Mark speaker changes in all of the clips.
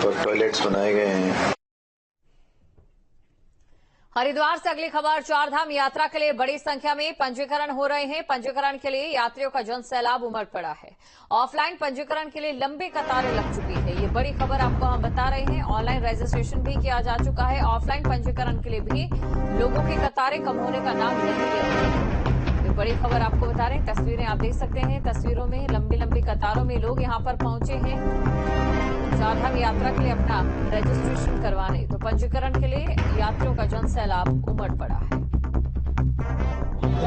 Speaker 1: पर टॉयलेट्स बनाए गए हैं।
Speaker 2: हरिद्वार से अगली खबर, चारधाम यात्रा के लिए बड़ी संख्या में पंजीकरण हो रहे हैं। पंजीकरण के लिए यात्रियों का जन सैलाब उमड़ पड़ा है। ऑफलाइन पंजीकरण के लिए लंबी कतारें लग चुकी है। ये बड़ी खबर आपको हम बता रहे हैं। ऑनलाइन रजिस्ट्रेशन भी किया जा चुका है। ऑफलाइन पंजीकरण के लिए भी लोगों की कतारें कम होने का नाम नहीं ले रही है। ये बड़ी खबर आपको बता रहे हैं। तस्वीरें आप देख सकते हैं। तस्वीरों में लंबी लंबी कतारों में लोग यहां पर पहुंचे हैं चारधाम यात्रा के लिए अपना रजिस्ट्रेशन करवाने। तो पंजीकरण के लिए यात्रियों का जन सैलाब उमड़ पड़ा है।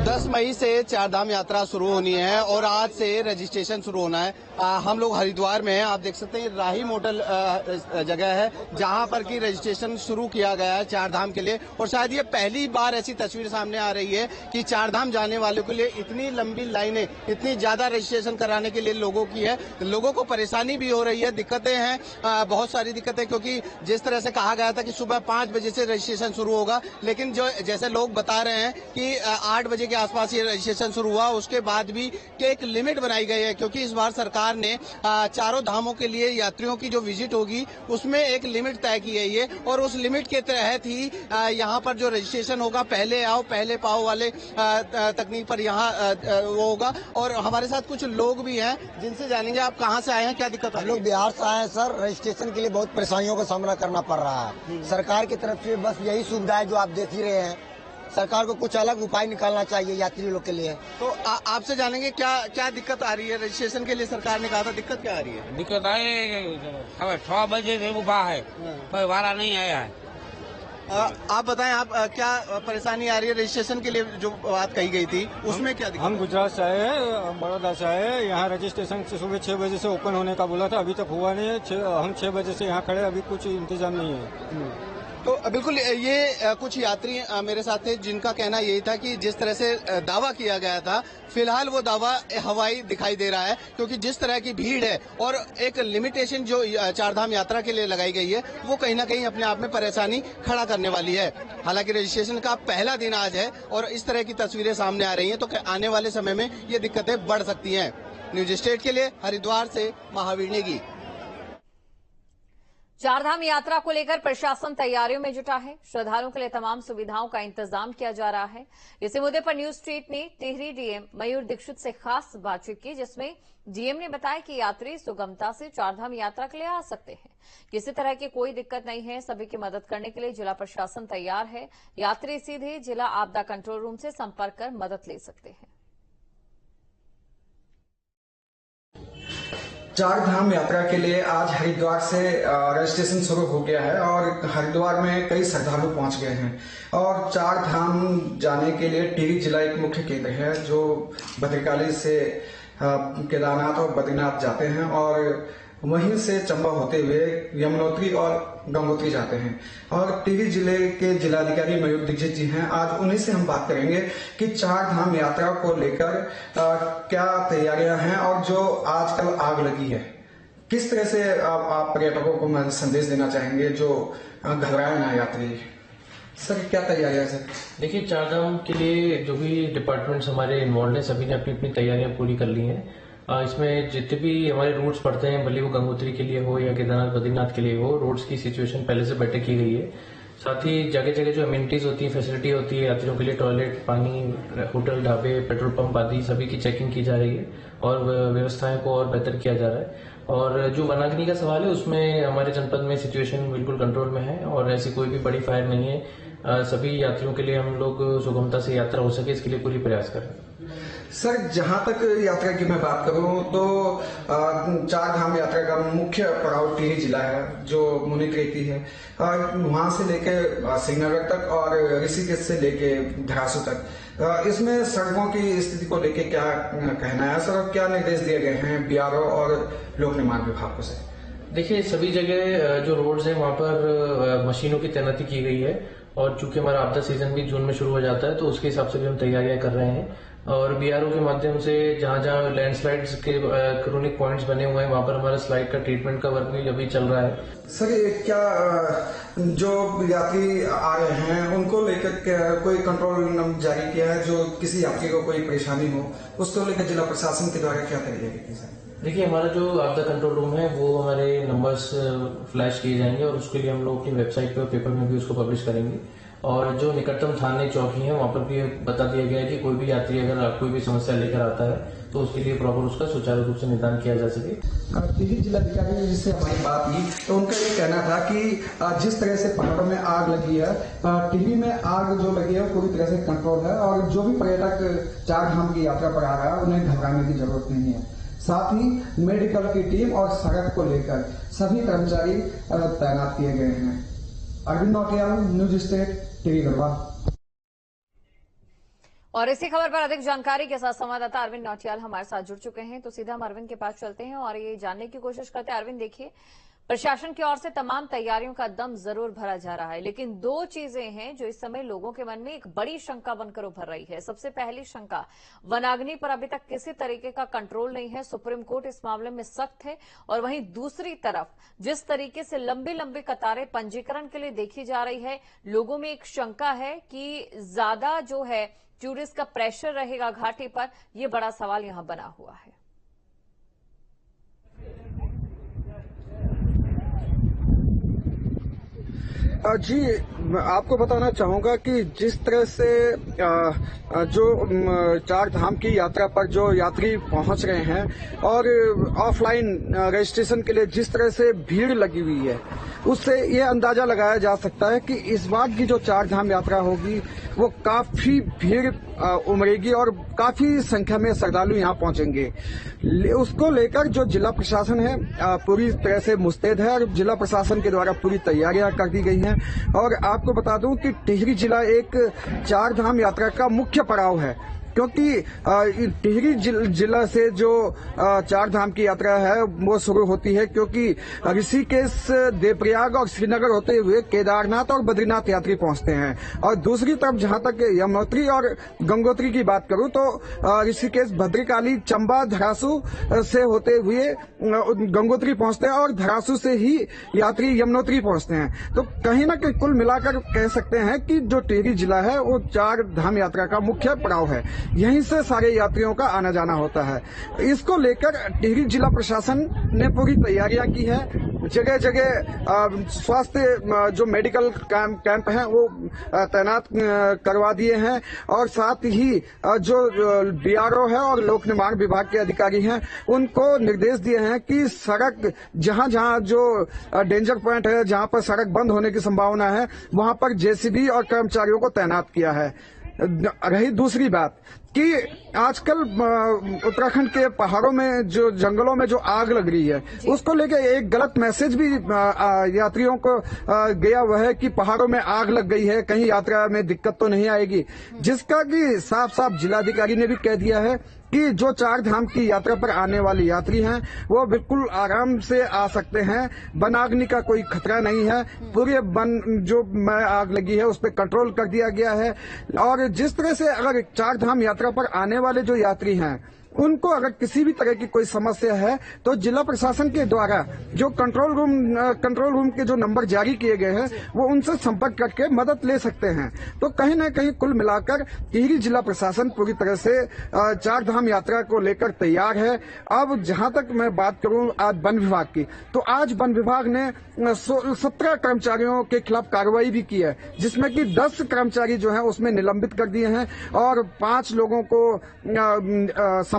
Speaker 3: 10 मई से चारधाम यात्रा शुरू होनी है और आज से रजिस्ट्रेशन शुरू होना है। हम लोग हरिद्वार में हैं। आप देख सकते हैं राहिम होटल जगह है जहां पर की रजिस्ट्रेशन शुरू किया गया है चारधाम के लिए। और शायद ये पहली बार ऐसी तस्वीर सामने आ रही है कि चारधाम जाने वालों के लिए इतनी लंबी लाइनें, इतनी ज्यादा रजिस्ट्रेशन कराने के लिए लोगों की है। लोगों को परेशानी भी हो रही है, दिक्कतें हैं, बहुत सारी दिक्कतें, क्योंकि जिस तरह से कहा गया था कि सुबह 5 बजे से रजिस्ट्रेशन शुरू होगा, लेकिन जो जैसे लोग बता रहे हैं कि 8 बजे के आसपास ये रजिस्ट्रेशन शुरू हुआ। उसके बाद भी एक लिमिट बनाई गई है, क्योंकि इस बार सरकार ने चारों धामों के लिए यात्रियों की जो विजिट होगी उसमें एक लिमिट तय की गई है। और उस लिमिट के तहत ही यहाँ पर जो रजिस्ट्रेशन होगा, पहले आओ पहले पाओ वाले तकनीक पर यहाँ वो होगा। और हमारे साथ कुछ लोग भी हैं जिनसे जानेंगे आप कहाँ से आए हैं, क्या दिक्कत है।
Speaker 4: हम लोग बिहार से आए हैं सर। रजिस्ट्रेशन के लिए बहुत परेशानियों का सामना करना पड़ रहा है। सरकार की तरफ से बस यही सुविधा है जो आप देख ही रहे हैं। सरकार को कुछ अलग उपाय निकालना चाहिए यात्री लोग के लिए।
Speaker 3: तो आपसे जानेंगे क्या दिक्कत आ रही है। रजिस्ट्रेशन के लिए सरकार ने कहा था, दिक्कत क्या आ रही है।
Speaker 5: दिक्कत आए 6 बजे से उठा है, कोई वाला नहीं आया है।
Speaker 3: आप बताएं, आप क्या परेशानी आ रही है रजिस्ट्रेशन के लिए जो बात कही गई थी उसमें क्या दिक्कत?
Speaker 6: हम गुजरात से आए हैं, बड़ौदा से आए हैं। यहाँ रजिस्ट्रेशन से सुबह 6 बजे से ओपन होने का बोला था, अभी तक हुआ नहीं है। हम 6 बजे से यहाँ खड़े, अभी कुछ इंतजाम नहीं है।
Speaker 3: तो बिल्कुल ये कुछ यात्री मेरे साथ थे जिनका कहना यही था कि जिस तरह से दावा किया गया था, फिलहाल वो दावा हवाई दिखाई दे रहा है, क्योंकि जिस तरह की भीड़ है और एक लिमिटेशन जो चारधाम यात्रा के लिए लगाई गई है वो कहीं ना कहीं अपने आप में परेशानी खड़ा करने वाली है। हालांकि रजिस्ट्रेशन का पहला दिन आज है और इस तरह की तस्वीरें सामने आ रही हैं, तो आने वाले समय में ये दिक्कतें बढ़ सकती हैं। न्यूज स्टेट के लिए हरिद्वार से महावीर नेगी।
Speaker 2: चारधाम यात्रा को लेकर प्रशासन तैयारियों में जुटा है। श्रद्धालुओं के लिए तमाम सुविधाओं का इंतजाम किया जा रहा है। इसी मुद्दे पर न्यूज स्ट्रीट ने टिहरी डीएम मयूर दीक्षित से खास बातचीत की, जिसमें डीएम ने बताया कि यात्री सुगमता से चारधाम यात्रा के लिए आ सकते हैं। किसी तरह की कोई दिक्कत नहीं है। सभी की मदद करने के लिए जिला प्रशासन तैयार है। यात्री सीधे जिला आपदा कंट्रोल रूम से संपर्क कर मदद ले सकते हैं।
Speaker 7: चारधाम यात्रा के लिए आज हरिद्वार से रजिस्ट्रेशन शुरू हो गया है और हरिद्वार में कई श्रद्धालु पहुंच गए हैं। और चारधाम जाने के लिए टिहरी जिला एक मुख्य केंद्र है जो भद्रकाली से केदारनाथ और बद्रीनाथ जाते हैं और वहीं से चंबा होते हुए यमुनोत्री और गंगोत्री जाते हैं। और टिहरी जिले के जिलाधिकारी मयूर दीक्षित जी हैं। आज उन्हीं से हम बात करेंगे कि चारधाम यात्रा को लेकर क्या तैयारियां हैं और जो आजकल आग लगी है, किस तरह से आप पर्यटकों को संदेश देना चाहेंगे जो घबराए ना यात्री। सर क्या तैयारियां सर?
Speaker 8: देखिए, चारधाम के लिए जो भी डिपार्टमेंट्स हमारे इन्वॉल्व हैं सभी ने अपनी अपनी तैयारियां पूरी कर ली हैं। इसमें जितने भी हमारे रूट्स पड़ते हैं, भले वो गंगोत्री के लिए हो या केदारनाथ बद्रीनाथ के लिए हो, रोड्स की सिचुएशन पहले से बेटर की गई है। साथ ही जगह जगह जो अम्यूनिटीज होती है, फैसिलिटी होती है यात्रियों के लिए, टॉयलेट, पानी, होटल, ढाबे, पेट्रोल पंप आदि सभी की चेकिंग की जा रही है और व्यवस्थाएं को और बेहतर किया जा रहा है। और जो वनाग्नि का सवाल है उसमें हमारे जनपद में सिचुएशन बिल्कुल कंट्रोल में है और ऐसी कोई भी बड़ी फायर नहीं है। सभी यात्रियों के लिए हम लोग सुगमता से यात्रा हो सके इसके लिए पूरी प्रयास कर रहे हैं।
Speaker 7: सर जहां तक यात्रा की मैं बात करूं तो चारधाम यात्रा का मुख्य पड़ाव टिहरी जिला है जो मुनित रहती है। वहां से लेके श्रीनगर तक और ऋषिकेश से लेके धरासू तक। इसमें सड़कों की स्थिति को लेके क्या कहना है सर, क्या निर्देश दिए गए हैं बीआरओ और लोक निर्माण विभाग को? से
Speaker 8: देखिए, सभी जगह जो रोड्स हैं वहां पर मशीनों की तैनाती की गई है और चूंकि हमारा आपदा सीजन भी जून में शुरू हो जाता है तो उसके हिसाब से भी हम तैयारियां कर रहे हैं। और बीआरओ के माध्यम से जहां जहां लैंडस्लाइड्स के क्रोनिक पॉइंट्स बने हुए हैं वहां पर हमारा स्लाइड का ट्रीटमेंट का वर्क भी अभी चल रहा है।
Speaker 7: सर क्या जो यात्री आ रहे हैं उनको लेकर कोई कंट्रोल जारी किया है जो किसी यात्री को कोई परेशानी हो उसको लेकर जिला प्रशासन के द्वारा क्या तैयारी की सर?
Speaker 8: देखिए, हमारा जो आपदा कंट्रोल रूम है वो हमारे नंबर्स फ्लैश किए जाएंगे और उसके लिए हम लोग अपनी वेबसाइट पे और पेपर में भी उसको पब्लिश करेंगे। और जो निकटतम थाने चौकी है वहां पर भी बता दिया गया है कि कोई भी यात्री अगर कोई भी समस्या लेकर आता है तो उसके लिए प्रॉपर उसका सुचारू रूप से निदान किया जा सके।
Speaker 7: टिहरी जिलाधिकारी जिससे हमारी बात हुई तो उनका ये कहना था कि जिस तरह से पहाड़ों में आग लगी है, टिहरी में आग जो लगी है पूरी तरह से कंट्रोल है और जो भी पर्यटक चार धाम की यात्रा पर आ रहा है उन्हें घबराने की जरूरत नहीं है। साथ ही मेडिकल की टीम और सड़क को लेकर सभी कर्मचारी तैनात किए गए हैं। Arvind Nautiyal, News State, Tehri Garhwa.
Speaker 2: और इसी खबर पर अधिक जानकारी के साथ संवाददाता अरविंद नौटियाल हमारे साथ जुड़ चुके हैं, तो सीधा हम अरविंद के पास चलते हैं और ये जानने की कोशिश करते हैं। अरविंद, देखिए, प्रशासन की ओर से तमाम तैयारियों का दम जरूर भरा जा रहा है, लेकिन दो चीजें हैं जो इस समय लोगों के मन में एक बड़ी शंका बनकर उभर रही है। सबसे पहली शंका, वनाग्नि पर अभी तक किसी तरीके का कंट्रोल नहीं है, सुप्रीम कोर्ट इस मामले में सख्त है। और वहीं दूसरी तरफ जिस तरीके से लंबी लंबी कतारें पंजीकरण के लिए देखी जा रही है, लोगों में एक शंका है कि ज्यादा जो है टूरिस्ट का प्रेशर रहेगा घाटी पर। यह बड़ा सवाल यहां बना हुआ है।
Speaker 7: जी, आपको बताना चाहूंगा कि जिस तरह से जो चार धाम की यात्रा पर जो यात्री पहुंच रहे हैं और ऑफलाइन रजिस्ट्रेशन के लिए जिस तरह से भीड़ लगी हुई है, उससे ये अंदाजा लगाया जा सकता है कि इस बार की जो चार धाम यात्रा होगी वो काफी भीड़ उमड़ेगी और काफी संख्या में श्रद्धालु यहाँ पहुंचेंगे। उसको लेकर जो जिला प्रशासन है पूरी तरह से मुस्तैद है और जिला प्रशासन के द्वारा पूरी तैयारियां कर दी गई हैं। और आपको बता दूं कि टिहरी जिला एक चार धाम यात्रा का मुख्य पड़ाव है, क्योंकि टिहरी जिला से जो चार धाम की यात्रा है वो शुरू होती है, क्योंकि ऋषिकेश, देवप्रयाग और श्रीनगर होते हुए केदारनाथ और बद्रीनाथ यात्री पहुंचते हैं। और दूसरी तरफ जहां तक यमुनोत्री और गंगोत्री की बात करूं तो ऋषिकेश, भद्रकाली, चंबा, धरासू से होते हुए गंगोत्री पहुंचते हैं और धरासू से ही यात्री यमुनोत्री पहुंचते हैं। तो कहीं ना कहीं कुल मिलाकर कह सकते हैं कि जो टिहरी जिला है वो चार धाम यात्रा का मुख्य पड़ाव है, यहीं से सारे यात्रियों का आना जाना होता है। इसको लेकर टिहरी जिला प्रशासन ने पूरी तैयारियां की है। जगह जगह स्वास्थ्य जो मेडिकल कैंप हैं वो तैनात करवा दिए हैं और साथ ही जो बीआरओ है और लोक निर्माण विभाग के अधिकारी हैं उनको निर्देश दिए हैं कि सड़क जहां जहां जो डेंजर पॉइंट है, जहां पर सड़क बंद होने की संभावना है, वहां पर जेसीबी और कर्मचारियों को तैनात किया है। रही दूसरी बात कि आजकल उत्तराखंड के पहाड़ों में जो जंगलों में जो आग लग रही है उसको लेकर एक गलत मैसेज भी यात्रियों को गया हुआ है कि पहाड़ों में आग लग गई है, कहीं यात्रा में दिक्कत तो नहीं आएगी, जिसका कि साफ साफ जिलाधिकारी ने भी कह दिया है कि जो चार धाम की यात्रा पर आने वाले यात्री हैं वो बिल्कुल आराम से आ सकते हैं, वनाग्नि का कोई खतरा नहीं है। पूरे वन जो में आग लगी है उस पर कंट्रोल कर दिया गया है। और जिस तरह से अगर चार धाम यात्रा पर आने वाले जो यात्री हैं उनको अगर किसी भी तरह की कोई समस्या है तो जिला प्रशासन के द्वारा जो कंट्रोल रूम के जो नंबर जारी किए गए हैं वो उनसे संपर्क करके मदद ले सकते हैं। तो कहीं न कहीं कुल मिलाकर टिहरी जिला प्रशासन पूरी तरह से चार धाम यात्रा को लेकर तैयार है। अब जहां तक मैं बात करूं आज वन विभाग की, तो आज वन विभाग ने 17 कर्मचारियों के खिलाफ कार्रवाई भी की है, जिसमें कि 10 कर्मचारी जो हैं उसमें निलंबित कर दिए हैं और 5 लोगों को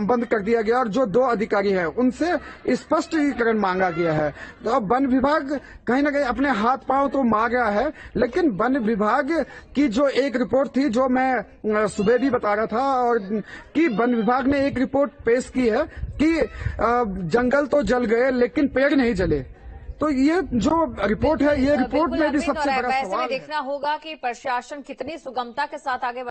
Speaker 7: बंद कर दिया गया और जो 2 अधिकारी हैं उनसे स्पष्टीकरण मांगा गया है। तो अब वन विभाग कहीं ना कहीं अपने हाथ पांव तो मार रहा है, लेकिन वन विभाग की जो एक रिपोर्ट थी जो मैं सुबह भी बता रहा था और कि वन विभाग ने एक रिपोर्ट पेश की है कि जंगल तो जल गए लेकिन पेड़ नहीं जले। तो ये जो रिपोर्ट है, ये रिपोर्ट में भी सबसे बड़ा सवाल है।
Speaker 2: देखना होगा कि प्रशासन कितनी सुगमता के साथ आगे